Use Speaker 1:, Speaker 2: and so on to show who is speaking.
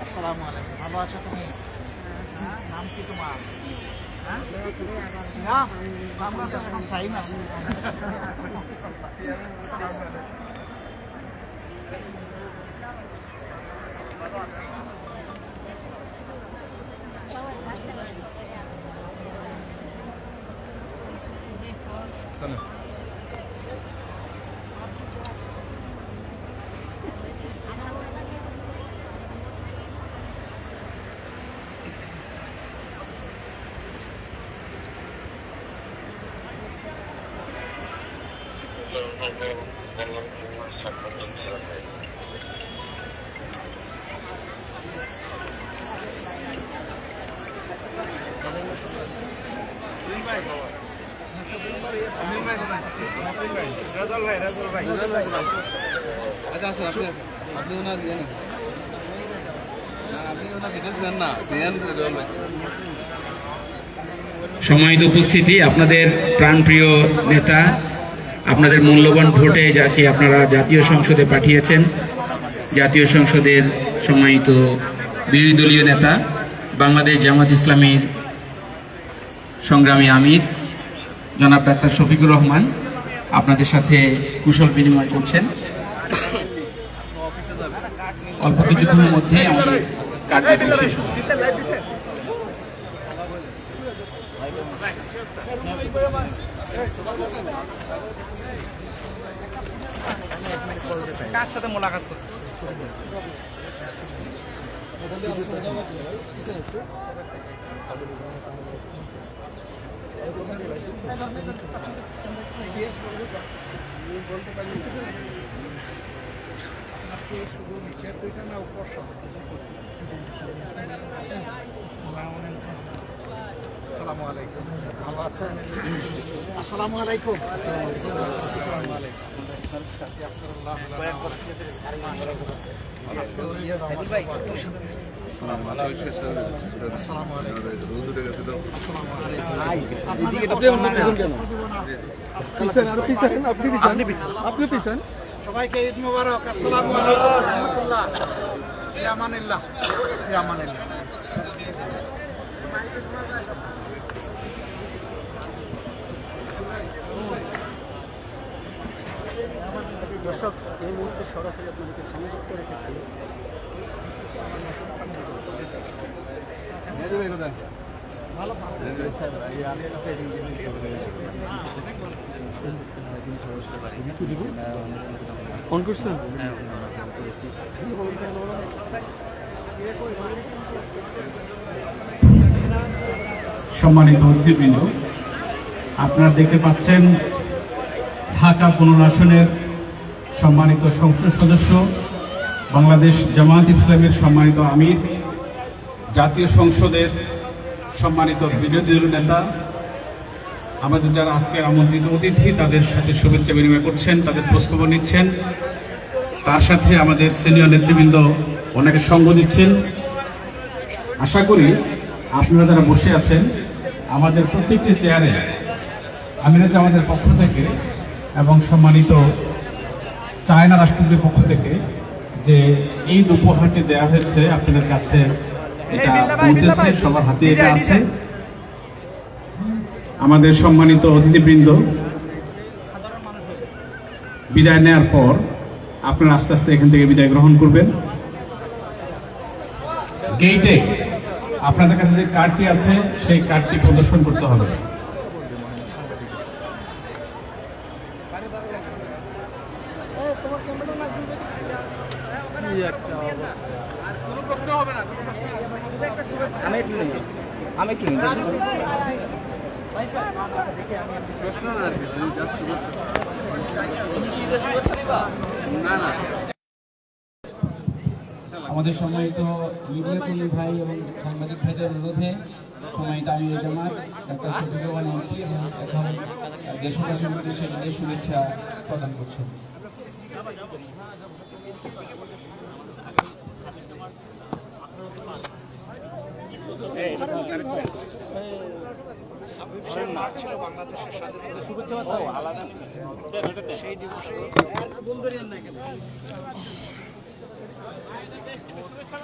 Speaker 1: আসসালামু আলাইকুম। ভালো আছো তুমি? নাম কি তোমার? সিয়াম? আমরা তো এখন সাইম আছি।
Speaker 2: আচ্ছা আসেন, আপনি আসেন, আপনি ওনার ইয়ে নেন, আপনি ওনার ভিডিওস নেন না,
Speaker 3: সম্মানিত উপস্থিতি, আপনাদের প্রাণপ্রিয় নেতা, আপনাদের মূল্যবান ভোটে যাকে আপনারা জাতীয় সংসদে পাঠিয়েছেন, জাতীয় সংসদের সম্মানিত বিরোধী দলীয় নেতা, বাংলাদেশ জামাত ইসলামীর সংগ্রামী আমির জনাব ডাক্তার শফিকুর রহমান আপনাদের সাথে কুশল বিনিময় করছেন। অল্প কিছুক্ষণের মধ্যে আমাদের কার্যক্রম শেষ হবে।
Speaker 2: কার সাথে মোলাকাত করতে
Speaker 1: শুধু নিচের দুইটা না উপর সব? আসসালামু আলাইকুম। ভালো আছেন? আসসালামু আলাইকুম। আসসালামু আলাইকুম। সবাইকে ঈদ মোবারক। আসসালামু আলাইকুম ওয়া রাহমাতুল্লাহ। ফি আমানিল্লাহ, ফি আমানিল্লাহ।
Speaker 4: দর্শক, এই মুহূর্তে সরাসরি আপনাদেরকে সংযুক্ত রেখেছি ফোন করছেন।
Speaker 3: সম্মানিত অতিথিবৃন্দ, আপনারা দেখতে পাচ্ছেন ঢাকা 15 আসনের সম্মানিত সংসদ সদস্য, বাংলাদেশ জামাত ইসলামের সম্মানিত আমির, জাতীয় সংসদের সম্মানিত বিরোধী দলীয় নেতা, আমাদের যারা আজকের আমন্ত্রিত অতিথি তাদের সাথে শুভেচ্ছা বিনিময় করছেন, তাদের খোঁজখবর নিচ্ছেন। তার সাথে আমাদের সিনিয়র নেতৃবৃন্দ অনেকে সঙ্গ দিচ্ছেন। আশা করি আপনারা যারা বসে আছেন, আমাদের প্রত্যেকটি চেয়ারে আমিরাত আমাদের পক্ষ থেকে এবং সম্মানিত চায়না রাষ্ট্রপতির পক্ষ থেকে যে এই উপহারটি দেওয়া হয়েছে আপনাদের কাছে, এটা পৌঁছেছে, সবার হাতে এটা আছে। আমাদের সম্মানিত অতিথিবৃন্দ বিদায় নেওয়ার পর আপনারা আস্তে আস্তে এখান থেকে বিদায় গ্রহণ করবেন। গেটে আপনাদের কাছে যে কার্ডটি আছে সেই কার্ডটি প্রদর্শন করতে হবে।
Speaker 4: আমি একটু
Speaker 3: আমাদের সম্মানিত মিডিয়া কর্মী ভাই এবং সাংবাদিক ভাইদের অনুরোধে সম্মানিত আমির জামাত ডাক্তার শফিকুর রহমান এমপি এবং এখন দেশবাসীর উদ্দেশ্যে ঈদের শুভেচ্ছা প্রদান করছেন।
Speaker 1: ছিল বাংলাদেশের স্বাধীনতা সেই দিবসে শুভেচ্ছা